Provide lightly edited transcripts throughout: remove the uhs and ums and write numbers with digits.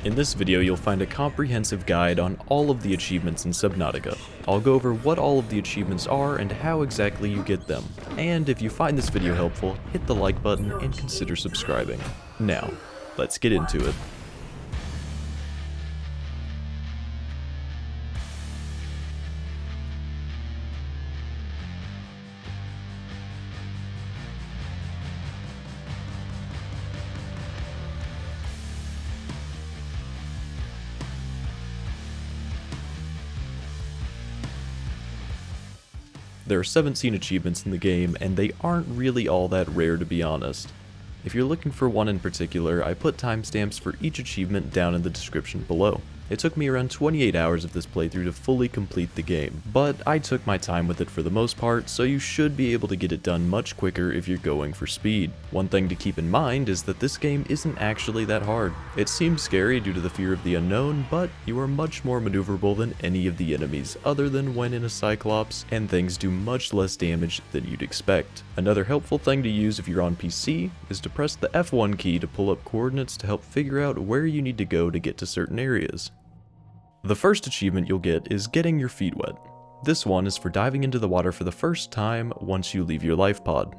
In this video, you'll find a comprehensive guide on all of the achievements in Subnautica. I'll go over what all of the achievements are and how exactly you get them. And if you find this video helpful, hit the like button and consider subscribing. Now, let's get into it. There are 17 achievements in the game, and they aren't really all that rare to be honest. If you're looking for one in particular, I put timestamps for each achievement down in the description below. It took me around 28 hours of this playthrough to fully complete the game, but I took my time with it for the most part, so you should be able to get it done much quicker if you're going for speed. One thing to keep in mind is that this game isn't actually that hard. It seems scary due to the fear of the unknown, but you are much more maneuverable than any of the enemies other than when in a Cyclops, and things do much less damage than you'd expect. Another helpful thing to use if you're on PC is to press the F1 key to pull up coordinates to help figure out where you need to go to get to certain areas. The first achievement you'll get is getting your feet wet. This one is for diving into the water for the first time once you leave your life pod.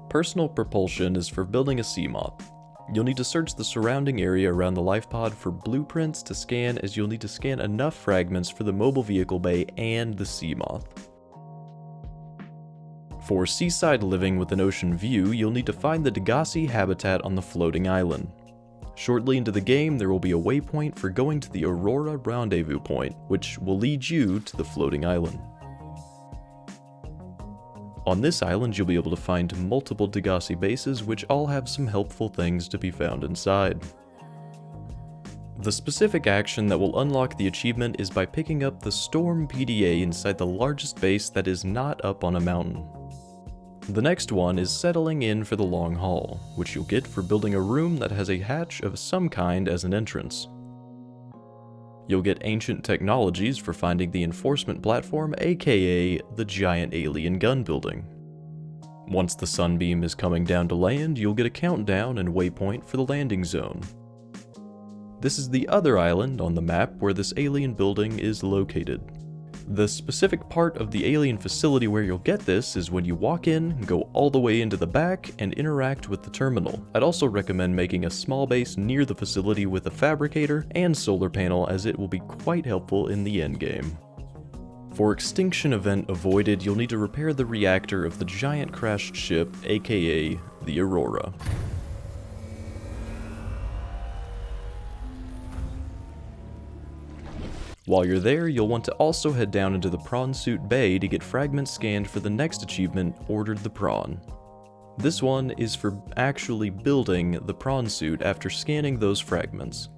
Personal propulsion is for building a sea moth. You'll need to search the surrounding area around the life pod for blueprints to scan, as you'll need to scan enough fragments for the mobile vehicle bay and the sea moth. For seaside living with an ocean view, you'll need to find the Degasi habitat on the floating island. Shortly into the game, there will be a waypoint for going to the Aurora rendezvous point, which will lead you to the floating island. On this island, you'll be able to find multiple Degasi bases, which all have some helpful things to be found inside. The specific action that will unlock the achievement is by picking up the Storm PDA inside the largest base that is not up on a mountain. The next one is settling in for the long haul, which you'll get for building a room that has a hatch of some kind as an entrance. You'll get ancient technologies for finding the enforcement platform, aka the giant alien gun building. Once the sunbeam is coming down to land, you'll get a countdown and waypoint for the landing zone. This is the other island on the map where this alien building is located. The specific part of the alien facility where you'll get this is when you walk in, go all the way into the back, and interact with the terminal. I'd also recommend making a small base near the facility with a fabricator and solar panel, as it will be quite helpful in the endgame. For Extinction event avoided, you'll need to repair the reactor of the giant crashed ship, aka the Aurora. While you're there, you'll want to also head down into the Prawn suit bay to get fragments scanned for the next achievement, Ordered the Prawn. This one is for actually building the prawn suit after scanning those fragments.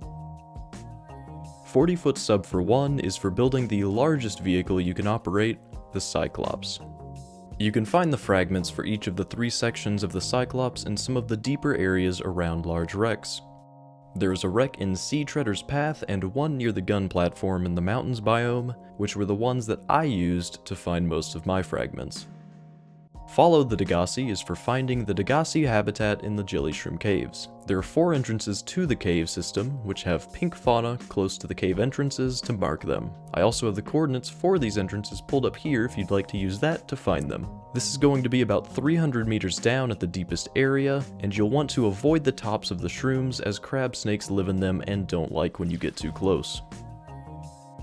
40-foot sub for 1 is for building the largest vehicle you can operate, the Cyclops. You can find the fragments for each of the 3 sections of the Cyclops in some of the deeper areas around large wrecks. There is a wreck in Sea Treader's Path and one near the gun platform in the mountains biome, which were the ones that I used to find most of my fragments. Follow the Degasi is for finding the Degasi habitat in the Jelly Shroom Caves. There are 4 entrances to the cave system, which have pink fauna close to the cave entrances to mark them. I also have the coordinates for these entrances pulled up here if you'd like to use that to find them. This is going to be about 300 meters down at the deepest area, and you'll want to avoid the tops of the shrooms, as crab snakes live in them and don't like when you get too close.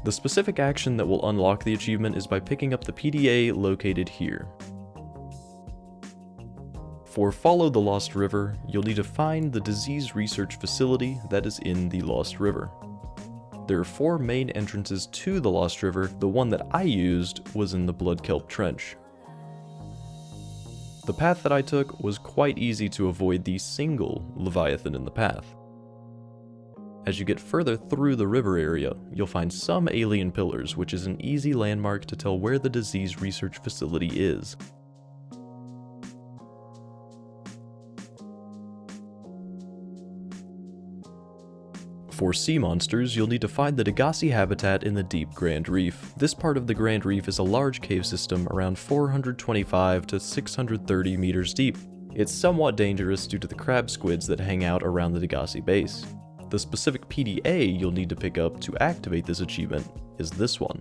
The specific action that will unlock the achievement is by picking up the PDA located here. For Follow the Lost River, you'll need to find the disease research facility that is in the Lost River. There are 4 main entrances to the Lost River. The one that I used was in the Blood Kelp Trench. The path that I took was quite easy to avoid the single Leviathan in the path. As you get further through the river area, you'll find some alien pillars, which is an easy landmark to tell where the disease research facility is. For Seamonsters, you'll need to find the Degasi habitat in the deep Grand Reef. This part of the Grand Reef is a large cave system around 425 to 630 meters deep. It's somewhat dangerous due to the crab squids that hang out around the Degasi base. The specific PDA you'll need to pick up to activate this achievement is this one.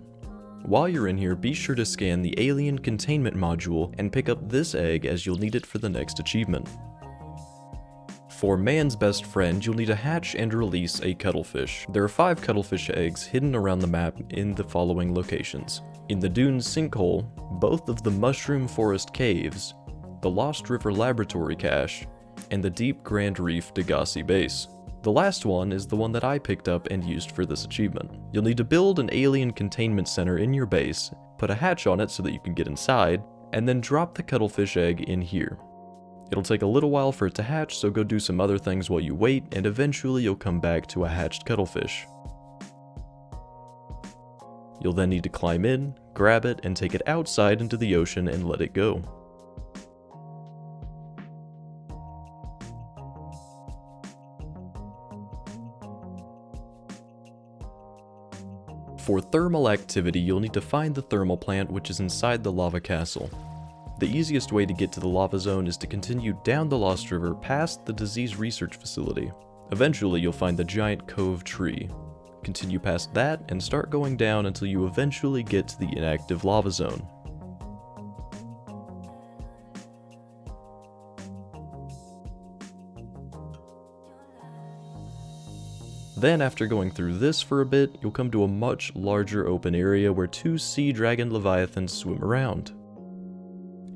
While you're in here, be sure to scan the alien containment module and pick up this egg as you'll need it for the next achievement. For man's best friend, you'll need to hatch and release a cuttlefish. There are 5 cuttlefish eggs hidden around the map in the following locations. In the Dunes Sinkhole, both of the Mushroom Forest Caves, the Lost River Laboratory Cache, and the Deep Grand Reef Degasi base. The last one is the one that I picked up and used for this achievement. You'll need to build an alien containment center in your base, put a hatch on it so that you can get inside, and then drop the cuttlefish egg in here. It'll take a little while for it to hatch, so go do some other things while you wait, and eventually you'll come back to a hatched cuttlefish. You'll then need to climb in, grab it, and take it outside into the ocean and let it go. For thermal activity, you'll need to find the thermal plant which is inside the lava castle. The easiest way to get to the lava zone is to continue down the Lost River past the disease research facility. Eventually you'll find the giant cove tree. Continue past that and start going down until you eventually get to the inactive lava zone. Then after going through this for a bit, you'll come to a much larger open area where 2 sea dragon leviathans swim around.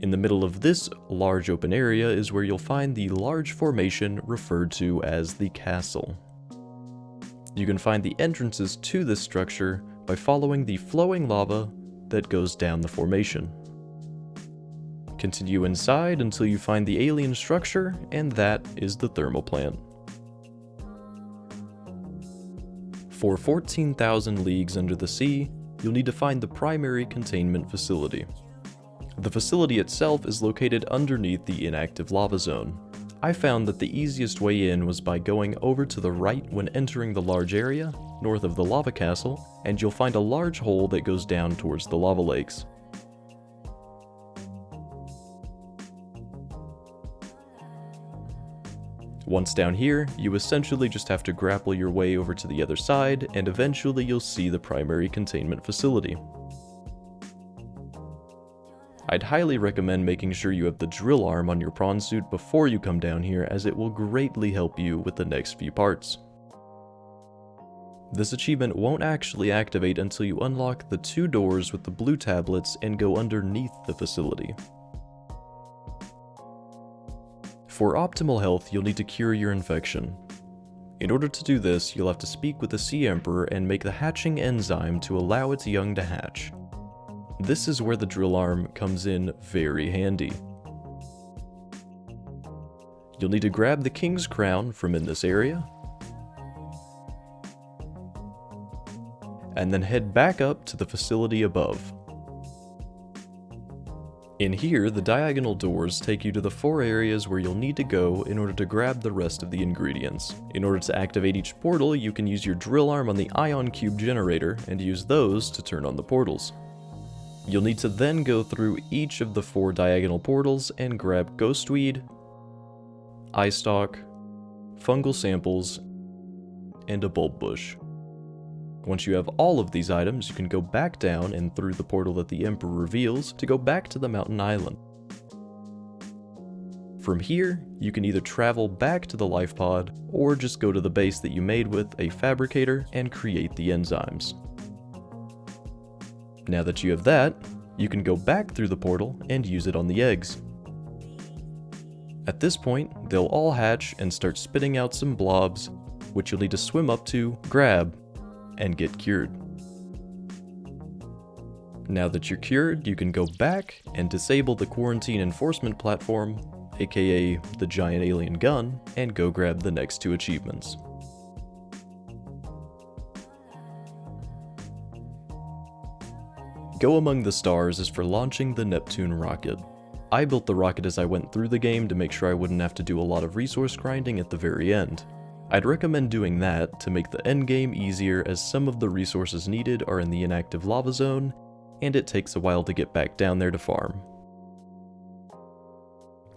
In the middle of this large open area is where you'll find the large formation referred to as the castle. You can find the entrances to this structure by following the flowing lava that goes down the formation. Continue inside until you find the alien structure, and that is the thermal plant. For 14,000 leagues under the sea, you'll need to find the primary containment facility. The facility itself is located underneath the inactive lava zone. I found that the easiest way in was by going over to the right when entering the large area, north of the lava castle, and you'll find a large hole that goes down towards the lava lakes. Once down here, you essentially just have to grapple your way over to the other side, and eventually you'll see the primary containment facility. I'd highly recommend making sure you have the drill arm on your prawn suit before you come down here, as it will greatly help you with the next few parts. This achievement won't actually activate until you unlock the 2 doors with the blue tablets and go underneath the facility. For optimal health, you'll need to cure your infection. In order to do this, you'll have to speak with the Sea Emperor and make the hatching enzyme to allow its young to hatch. This is where the drill arm comes in very handy. You'll need to grab the King's Crown from in this area, and then head back up to the facility above. In here, the diagonal doors take you to the 4 areas where you'll need to go in order to grab the rest of the ingredients. In order to activate each portal, you can use your drill arm on the ion cube generator and use those to turn on the portals. You'll need to then go through each of the 4 diagonal portals and grab ghostweed, eye stalk, fungal samples, and a bulb bush. Once you have all of these items, you can go back down and through the portal that the Emperor reveals to go back to the mountain island. From here, you can either travel back to the life pod, or just go to the base that you made with a fabricator and create the enzymes. Now that you have that, you can go back through the portal and use it on the eggs. At this point, they'll all hatch and start spitting out some blobs, which you'll need to swim up to, grab, and get cured. Now that you're cured, you can go back and disable the quarantine enforcement platform, aka the giant alien gun, and go grab the next 2 achievements. Go Among the Stars is for launching the Neptune rocket. I built the rocket as I went through the game to make sure I wouldn't have to do a lot of resource grinding at the very end. I'd recommend doing that to make the endgame easier, as some of the resources needed are in the inactive lava zone, and it takes a while to get back down there to farm.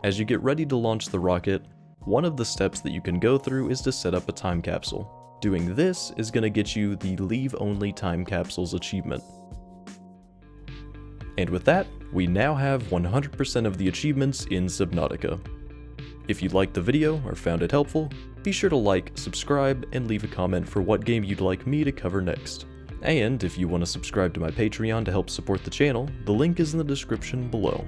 As you get ready to launch the rocket, one of the steps that you can go through is to set up a time capsule. Doing this is going to get you the Leave Only Time Capsules achievement. And with that, we now have 100% of the achievements in Subnautica. If you liked the video or found it helpful, be sure to like, subscribe, and leave a comment for what game you'd like me to cover next. And if you want to subscribe to my Patreon to help support the channel, the link is in the description below.